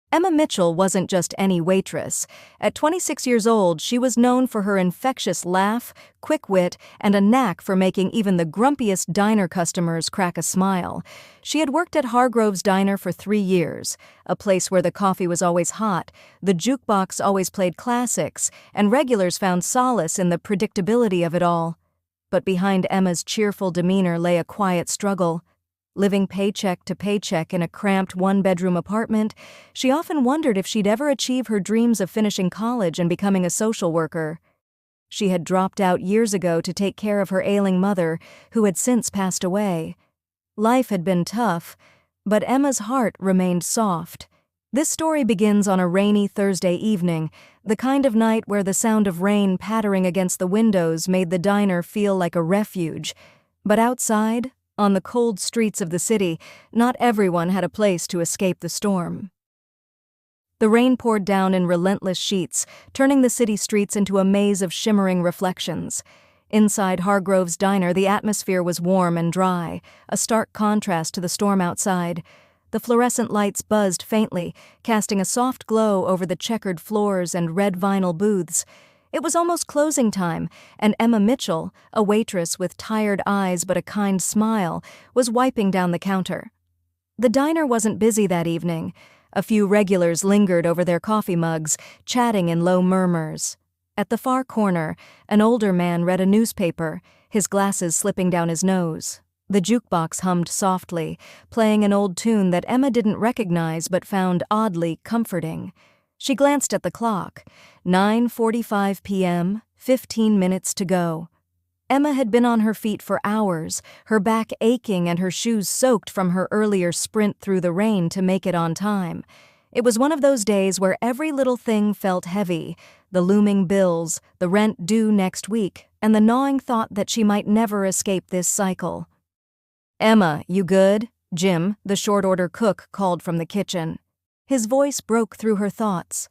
Emma Mitchell wasn't just any waitress. At 26 years old, she was known for her infectious laugh, quick wit, and a knack for making even the grumpiest diner customers crack a smile. She had worked at Hargrove's Diner for 3 years, a place where the coffee was always hot, the jukebox always played classics, and regulars found solace in the predictability of it all. But behind Emma's cheerful demeanor lay a quiet struggle. Living paycheck to paycheck in a cramped one-bedroom apartment, she often wondered if she'd ever achieve her dreams of finishing college and becoming a social worker. She had dropped out years ago to take care of her ailing mother, who had since passed away. Life had been tough, but Emma's heart remained soft. This story begins on a rainy Thursday evening, the kind of night where the sound of rain pattering against the windows made the diner feel like a refuge. But outside, on the cold streets of the city, not everyone had a place to escape the storm. The rain poured down in relentless sheets, turning the city streets into a maze of shimmering reflections. Inside Hargrove's Diner, the atmosphere was warm and dry, a stark contrast to the storm outside. The fluorescent lights buzzed faintly, casting a soft glow over the checkered floors and red vinyl booths. It was almost closing time, and Emma Mitchell, a waitress with tired eyes but a kind smile, was wiping down the counter. The diner wasn't busy that evening. A few regulars lingered over their coffee mugs, chatting in low murmurs. At the far corner, an older man read a newspaper, his glasses slipping down his nose. The jukebox hummed softly, playing an old tune that Emma didn't recognize but found oddly comforting. She glanced at the clock. 9:45 p.m., 15 minutes to go. Emma had been on her feet for hours, her back aching and her shoes soaked from her earlier sprint through the rain to make it on time. It was one of those days where every little thing felt heavy, the looming bills, the rent due next week, and the gnawing thought that she might never escape this cycle. "Emma, you good?" Jim, the short-order cook, called from the kitchen. His voice broke through her thoughts.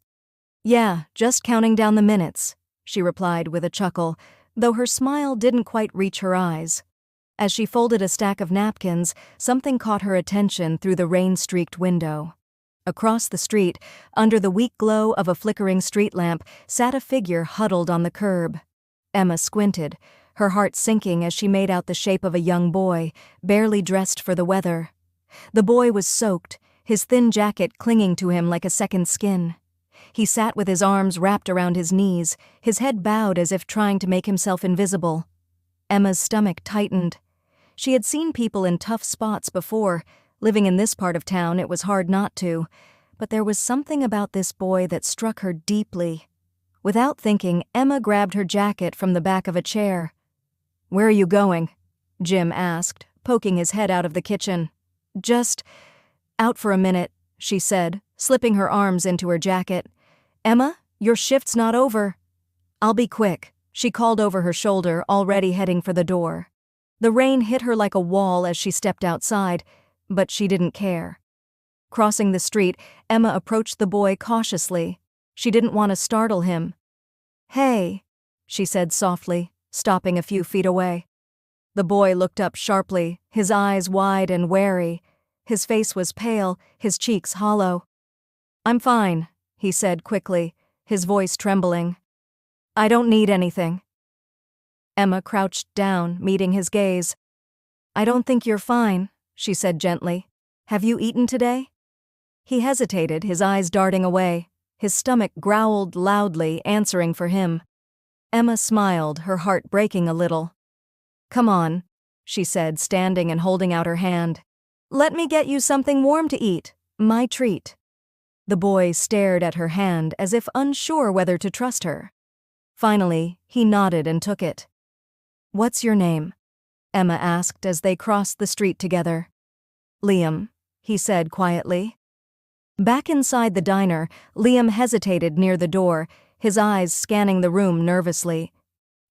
"Yeah, just counting down the minutes," she replied with a chuckle, though her smile didn't quite reach her eyes. As she folded a stack of napkins, something caught her attention through the rain-streaked window. Across the street, under the weak glow of a flickering street lamp, sat a figure huddled on the curb. Emma squinted, her heart sinking as she made out the shape of a young boy, barely dressed for the weather. The boy was soaked, his thin jacket clinging to him like a second skin. He sat with his arms wrapped around his knees, his head bowed as if trying to make himself invisible. Emma's stomach tightened. She had seen people in tough spots before. Living in this part of town, it was hard not to. But there was something about this boy that struck her deeply. Without thinking, Emma grabbed her jacket from the back of a chair. "Where are you going?" Jim asked, poking his head out of the kitchen. "Just out for a minute," she said, slipping her arms into her jacket. "Emma, your shift's not over." "I'll be quick," she called over her shoulder, already heading for the door. The rain hit her like a wall as she stepped outside, but she didn't care. Crossing the street, Emma approached the boy cautiously. She didn't want to startle him. "Hey," she said softly, stopping a few feet away. The boy looked up sharply, his eyes wide and wary. His face was pale, his cheeks hollow. "I'm fine," he said quickly, his voice trembling. "I don't need anything." Emma crouched down, meeting his gaze. "I don't think you're fine," she said gently. "Have you eaten today?" He hesitated, his eyes darting away. His stomach growled loudly, answering for him. Emma smiled, her heart breaking a little. "Come on," she said, standing and holding out her hand. "Let me get you something warm to eat. My treat." The boy stared at her hand as if unsure whether to trust her. Finally, he nodded and took it. "What's your name?" Emma asked as they crossed the street together. "Liam," he said quietly. Back inside the diner, Liam hesitated near the door, his eyes scanning the room nervously.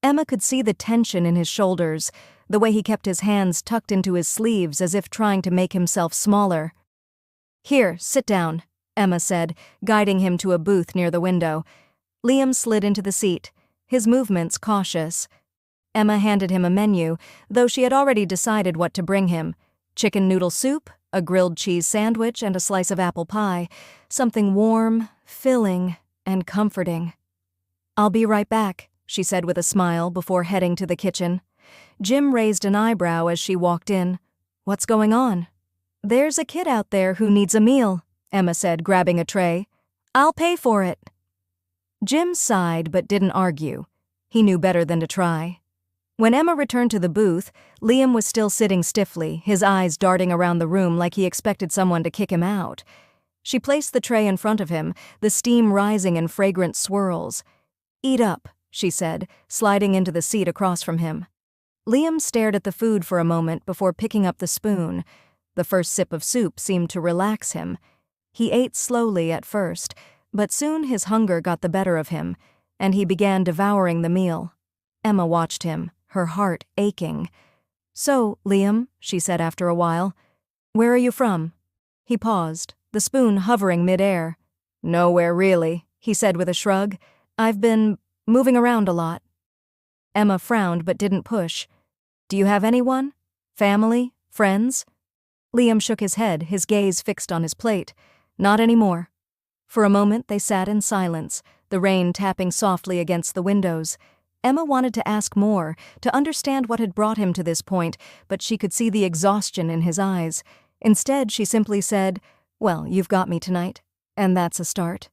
Emma could see the tension in his shoulders, the way he kept his hands tucked into his sleeves as if trying to make himself smaller. "Here, sit down," Emma said, guiding him to a booth near the window. Liam slid into the seat, his movements cautious. Emma handed him a menu, though she had already decided what to bring him: chicken noodle soup, a grilled cheese sandwich and a slice of apple pie, something warm, filling, and comforting. "I'll be right back," she said with a smile before heading to the kitchen. Jim raised an eyebrow as she walked in. "What's going on?" "There's a kid out there who needs a meal," Emma said, grabbing a tray. "I'll pay for it." Jim sighed but didn't argue. He knew better than to try. When Emma returned to the booth, Liam was still sitting stiffly, his eyes darting around the room like he expected someone to kick him out. She placed the tray in front of him, the steam rising in fragrant swirls. "Eat up," she said, sliding into the seat across from him. Liam stared at the food for a moment before picking up the spoon. The first sip of soup seemed to relax him. He ate slowly at first, but soon his hunger got the better of him, and he began devouring the meal. Emma watched him, her heart aching. "So, Liam," she said after a while, "where are you from?" He paused, the spoon hovering mid-air. "Nowhere really," he said with a shrug. "I've been moving around a lot." Emma frowned but didn't push. "Do you have anyone? Family? Friends?" Liam shook his head, his gaze fixed on his plate. "Not anymore." For a moment they sat in silence, the rain tapping softly against the windows. Emma wanted to ask more, to understand what had brought him to this point, but she could see the exhaustion in his eyes. Instead, she simply said, "Well, you've got me tonight, and that's a start."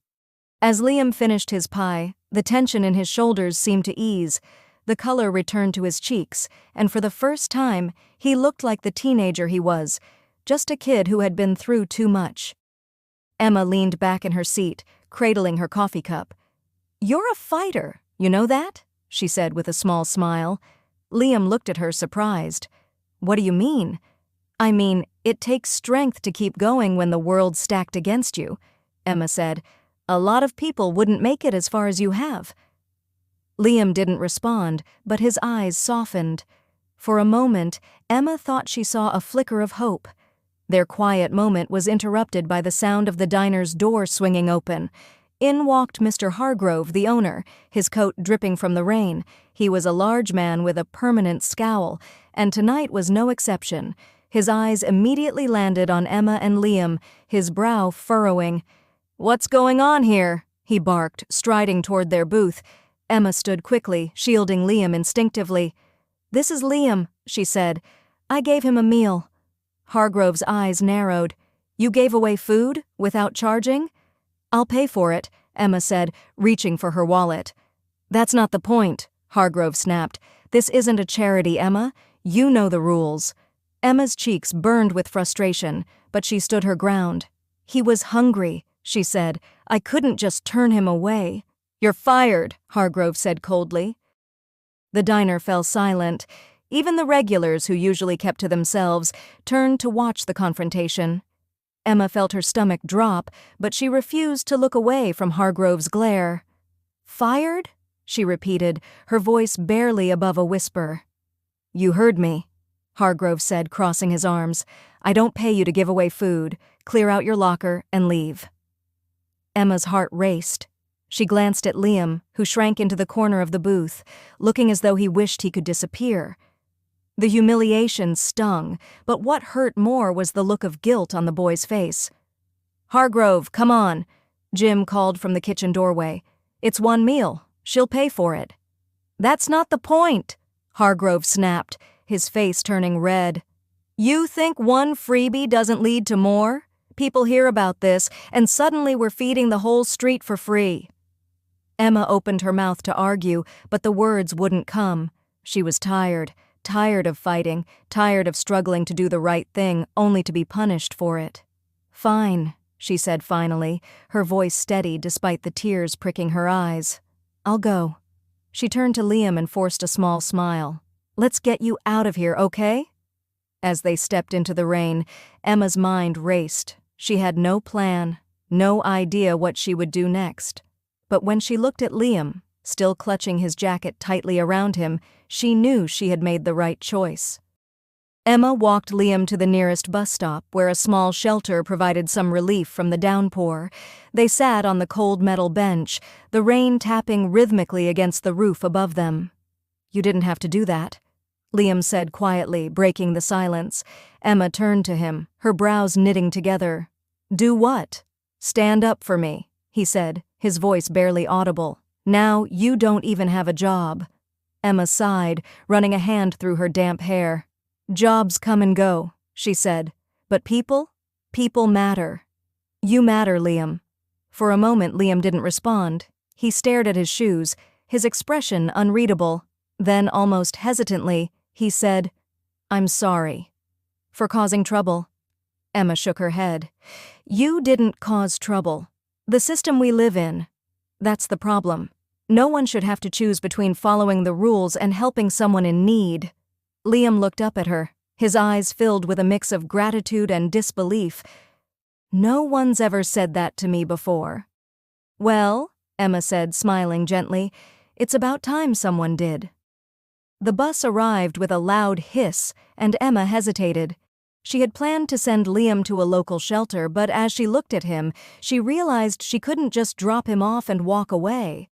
As Liam finished his pie, the tension in his shoulders seemed to ease. The color returned to his cheeks, and for the first time, he looked like the teenager he was, just a kid who had been through too much. Emma leaned back in her seat, cradling her coffee cup. "You're a fighter, you know that?" she said with a small smile. Liam looked at her surprised. "What do you mean?" "I mean, it takes strength to keep going when the world's stacked against you," Emma said. "A lot of people wouldn't make it as far as you have." Liam didn't respond, but his eyes softened. For a moment, Emma thought she saw a flicker of hope. Their quiet moment was interrupted by the sound of the diner's door swinging open. In walked Mr. Hargrove, the owner, his coat dripping from the rain. He was a large man with a permanent scowl, and tonight was no exception. His eyes immediately landed on Emma and Liam, his brow furrowing. "What's going on here?" he barked, striding toward their booth. Emma stood quickly, shielding Liam instinctively. "This is Liam," she said. "I gave him a meal." Hargrove's eyes narrowed. "You gave away food, without charging?" "I'll pay for it," Emma said, reaching for her wallet. "That's not the point," Hargrove snapped. "This isn't a charity, Emma. You know the rules." Emma's cheeks burned with frustration, but she stood her ground. "He was hungry," she said. "I couldn't just turn him away." "You're fired," Hargrove said coldly. The diner fell silent. Even the regulars, who usually kept to themselves, turned to watch the confrontation. Emma felt her stomach drop, but she refused to look away from Hargrove's glare. "Fired?" she repeated, her voice barely above a whisper. "You heard me," Hargrove said, crossing his arms. "I don't pay you to give away food. Clear out your locker and leave." Emma's heart raced. She glanced at Liam, who shrank into the corner of the booth, looking as though he wished he could disappear. The humiliation stung, but what hurt more was the look of guilt on the boy's face. "Hargrove, come on," Jim called from the kitchen doorway. "It's one meal. She'll pay for it." "That's not the point," Hargrove snapped, his face turning red. "You think one freebie doesn't lead to more? People hear about this, and suddenly we're feeding the whole street for free." Emma opened her mouth to argue, but the words wouldn't come. She was tired of fighting, tired of struggling to do the right thing, only to be punished for it. "Fine," she said finally, her voice steady despite the tears pricking her eyes. "I'll go." She turned to Liam and forced a small smile. "Let's get you out of here, okay?" As they stepped into the rain, Emma's mind raced. She had no plan, no idea what she would do next. But when she looked at Liam, still clutching his jacket tightly around him, she knew she had made the right choice. Emma walked Liam to the nearest bus stop, where a small shelter provided some relief from the downpour. They sat on the cold metal bench, the rain tapping rhythmically against the roof above them. "You didn't have to do that." Liam said quietly, breaking the silence. Emma turned to him, her brows knitting together. "Do what?" "Stand up for me," he said, his voice barely audible. "Now you don't even have a job." Emma sighed, running a hand through her damp hair. "Jobs come and go," she said. "But people? People matter. You matter, Liam." For a moment Liam didn't respond. He stared at his shoes, his expression unreadable. Then, almost hesitantly, he said, "I'm sorry." "For causing trouble?" Emma shook her head. "You didn't cause trouble. The system we live in. That's the problem. No one should have to choose between following the rules and helping someone in need." Liam looked up at her, his eyes filled with a mix of gratitude and disbelief. "No one's ever said that to me before." "Well," Emma said, smiling gently, "it's about time someone did." The bus arrived with a loud hiss, and Emma hesitated. She had planned to send Liam to a local shelter, but as she looked at him, she realized she couldn't just drop him off and walk away.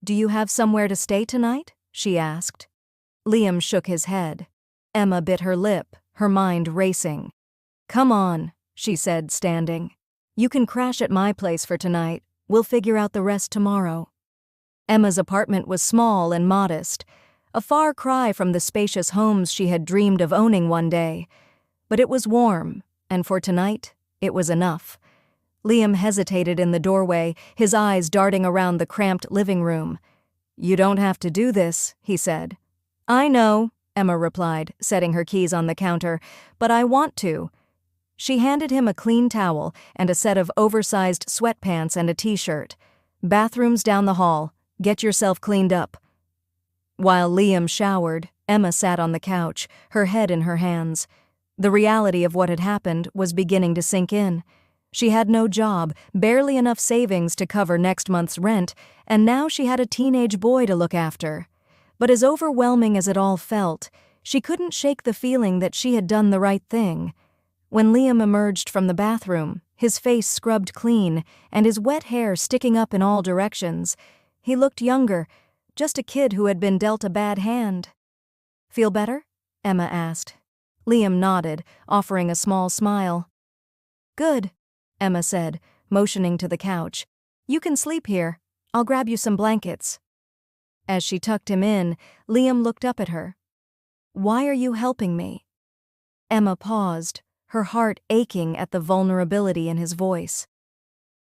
"Do you have somewhere to stay tonight?" she asked. Liam shook his head. Emma bit her lip, her mind racing. "Come on," she said, standing. "You can crash at my place for tonight. We'll figure out the rest tomorrow." Emma's apartment was small and modest, a far cry from the spacious homes she had dreamed of owning one day. But it was warm, and for tonight, it was enough. Liam hesitated in the doorway, his eyes darting around the cramped living room. "You don't have to do this," he said. "I know," Emma replied, setting her keys on the counter, "but I want to." She handed him a clean towel and a set of oversized sweatpants and a t-shirt. "Bathrooms down the hall. Get yourself cleaned up." While Liam showered, Emma sat on the couch, her head in her hands. The reality of what had happened was beginning to sink in. She had no job, barely enough savings to cover next month's rent, and now she had a teenage boy to look after. But as overwhelming as it all felt, she couldn't shake the feeling that she had done the right thing. When Liam emerged from the bathroom, his face scrubbed clean and his wet hair sticking up in all directions, he looked younger, just a kid who had been dealt a bad hand. "Feel better?" Emma asked. Liam nodded, offering a small smile. "Good," Emma said, motioning to the couch. "You can sleep here. I'll grab you some blankets." As she tucked him in, Liam looked up at her. "Why are you helping me?" Emma paused, her heart aching at the vulnerability in his voice.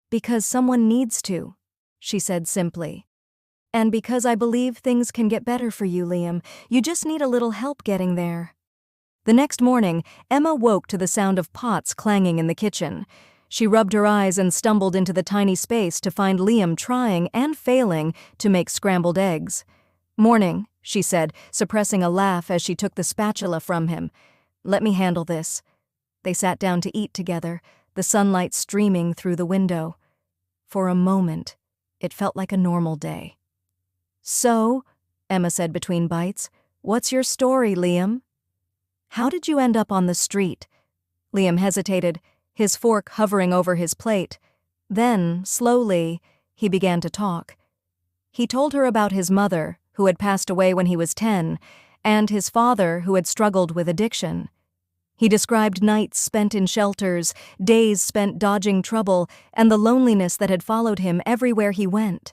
"Because someone needs to," she said simply. "And because I believe things can get better for you, Liam. You just need a little help getting there." The next morning, Emma woke to the sound of pots clanging in the kitchen. She rubbed her eyes and stumbled into the tiny space to find Liam trying and failing to make scrambled eggs. "Morning," she said, suppressing a laugh as she took the spatula from him. "Let me handle this." They sat down to eat together, the sunlight streaming through the window. For a moment, it felt like a normal day. "So," Emma said between bites, "what's your story, Liam?" "How did you end up on the street?" Liam hesitated, his fork hovering over his plate. Then, slowly, he began to talk. He told her about his mother, who had passed away when he was 10, and his father, who had struggled with addiction. He described nights spent in shelters, days spent dodging trouble, and the loneliness that had followed him everywhere he went.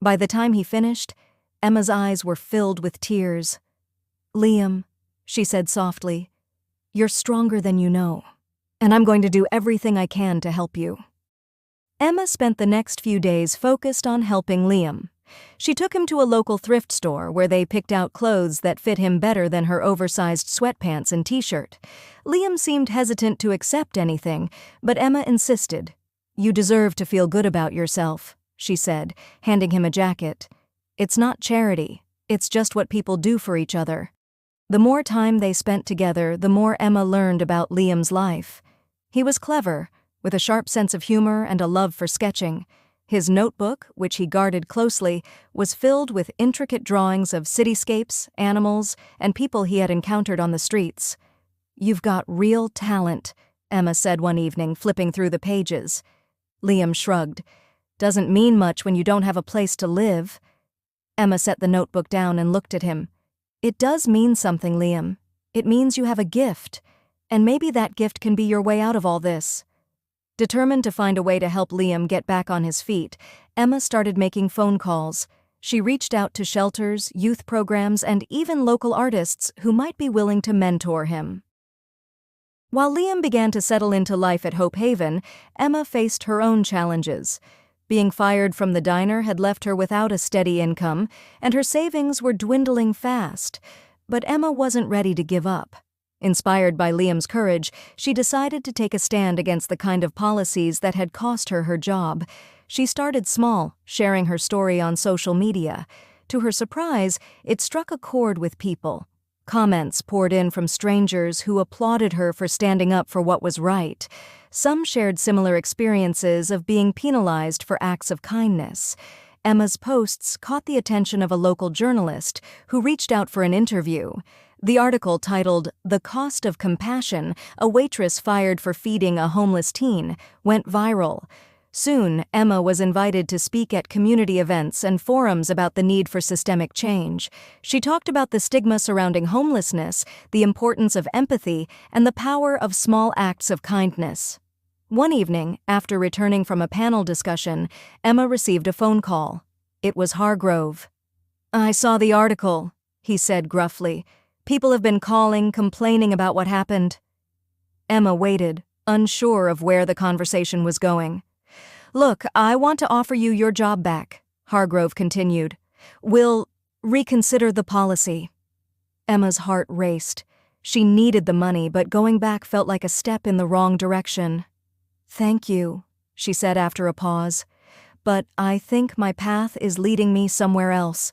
By the time he finished, Emma's eyes were filled with tears. "Liam," she said softly, "you're stronger than you know, and I'm going to do everything I can to help you." Emma spent the next few days focused on helping Liam. She took him to a local thrift store where they picked out clothes that fit him better than her oversized sweatpants and t-shirt. Liam seemed hesitant to accept anything, but Emma insisted. "You deserve to feel good about yourself," she said, handing him a jacket. "It's not charity, it's just what people do for each other." The more time they spent together, the more Emma learned about Liam's life. He was clever, with a sharp sense of humor and a love for sketching. His notebook, which he guarded closely, was filled with intricate drawings of cityscapes, animals, and people he had encountered on the streets. "You've got real talent," Emma said one evening, flipping through the pages. Liam shrugged. "Doesn't mean much when you don't have a place to live." Emma set the notebook down and looked at him. "It does mean something, Liam. It means you have a gift, and maybe that gift can be your way out of all this." Determined to find a way to help Liam get back on his feet, Emma started making phone calls. She reached out to shelters, youth programs, and even local artists who might be willing to mentor him. While Liam began to settle into life at Hope Haven, Emma faced her own challenges. Being fired from the diner had left her without a steady income, and her savings were dwindling fast. But Emma wasn't ready to give up. Inspired by Liam's courage, she decided to take a stand against the kind of policies that had cost her her job. She started small, sharing her story on social media. To her surprise, it struck a chord with people. Comments poured in from strangers who applauded her for standing up for what was right. Some shared similar experiences of being penalized for acts of kindness. Emma's posts caught the attention of a local journalist who reached out for an interview. The article, titled "The Cost of Compassion, a Waitress Fired for Feeding a Homeless Teen," went viral. Soon, Emma was invited to speak at community events and forums about the need for systemic change. She talked about the stigma surrounding homelessness, the importance of empathy, and the power of small acts of kindness. One evening, after returning from a panel discussion, Emma received a phone call. It was Hargrove. "I saw the article," he said gruffly. "People have been calling, complaining about what happened." Emma waited, unsure of where the conversation was going. "Look, I want to offer you your job back," Hargrove continued. "We'll reconsider the policy." Emma's heart raced. She needed the money, but going back felt like a step in the wrong direction. "Thank you," she said after a pause. "But I think my path is leading me somewhere else."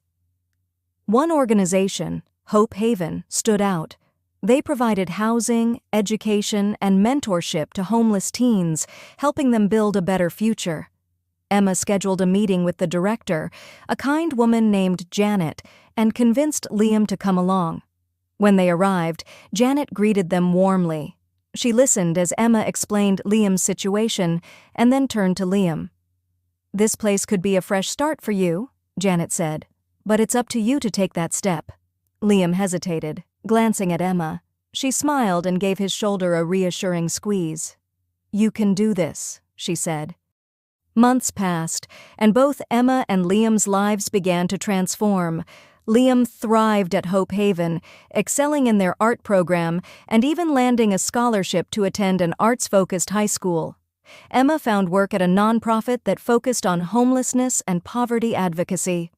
One organization, Hope Haven, stood out. They provided housing, education, and mentorship to homeless teens, helping them build a better future. Emma scheduled a meeting with the director, a kind woman named Janet, and convinced Liam to come along. When they arrived, Janet greeted them warmly. She listened as Emma explained Liam's situation and then turned to Liam. "This place could be a fresh start for you," Janet said, "but it's up to you to take that step." Liam hesitated, glancing at Emma. She smiled and gave his shoulder a reassuring squeeze. "You can do this," she said. Months passed, and both Emma and Liam's lives began to transform. Liam thrived at Hope Haven, excelling in their art program and even landing a scholarship to attend an arts-focused high school. Emma found work at a nonprofit that focused on homelessness and poverty advocacy.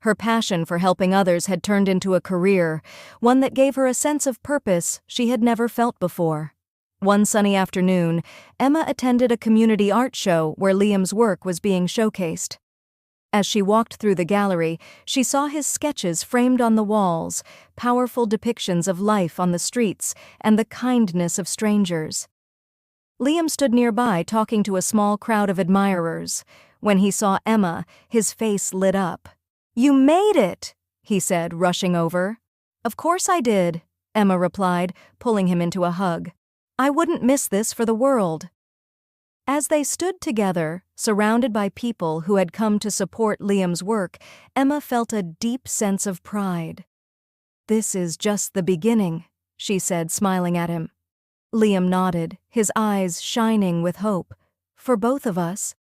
Her passion for helping others had turned into a career, one that gave her a sense of purpose she had never felt before. One sunny afternoon, Emma attended a community art show where Liam's work was being showcased. As she walked through the gallery, she saw his sketches framed on the walls, powerful depictions of life on the streets and the kindness of strangers. Liam stood nearby talking to a small crowd of admirers. When he saw Emma, his face lit up. "You made it," he said, rushing over. "Of course I did," Emma replied, pulling him into a hug. "I wouldn't miss this for the world." As they stood together, surrounded by people who had come to support Liam's work, Emma felt a deep sense of pride. "This is just the beginning," she said, smiling at him. Liam nodded, his eyes shining with hope. "For both of us."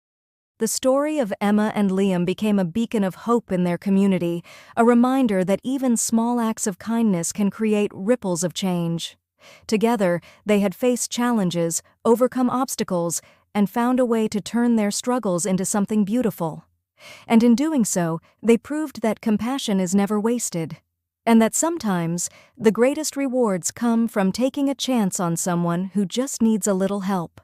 The story of Emma and Liam became a beacon of hope in their community, a reminder that even small acts of kindness can create ripples of change. Together, they had faced challenges, overcome obstacles, and found a way to turn their struggles into something beautiful. And in doing so, they proved that compassion is never wasted, and that sometimes the greatest rewards come from taking a chance on someone who just needs a little help.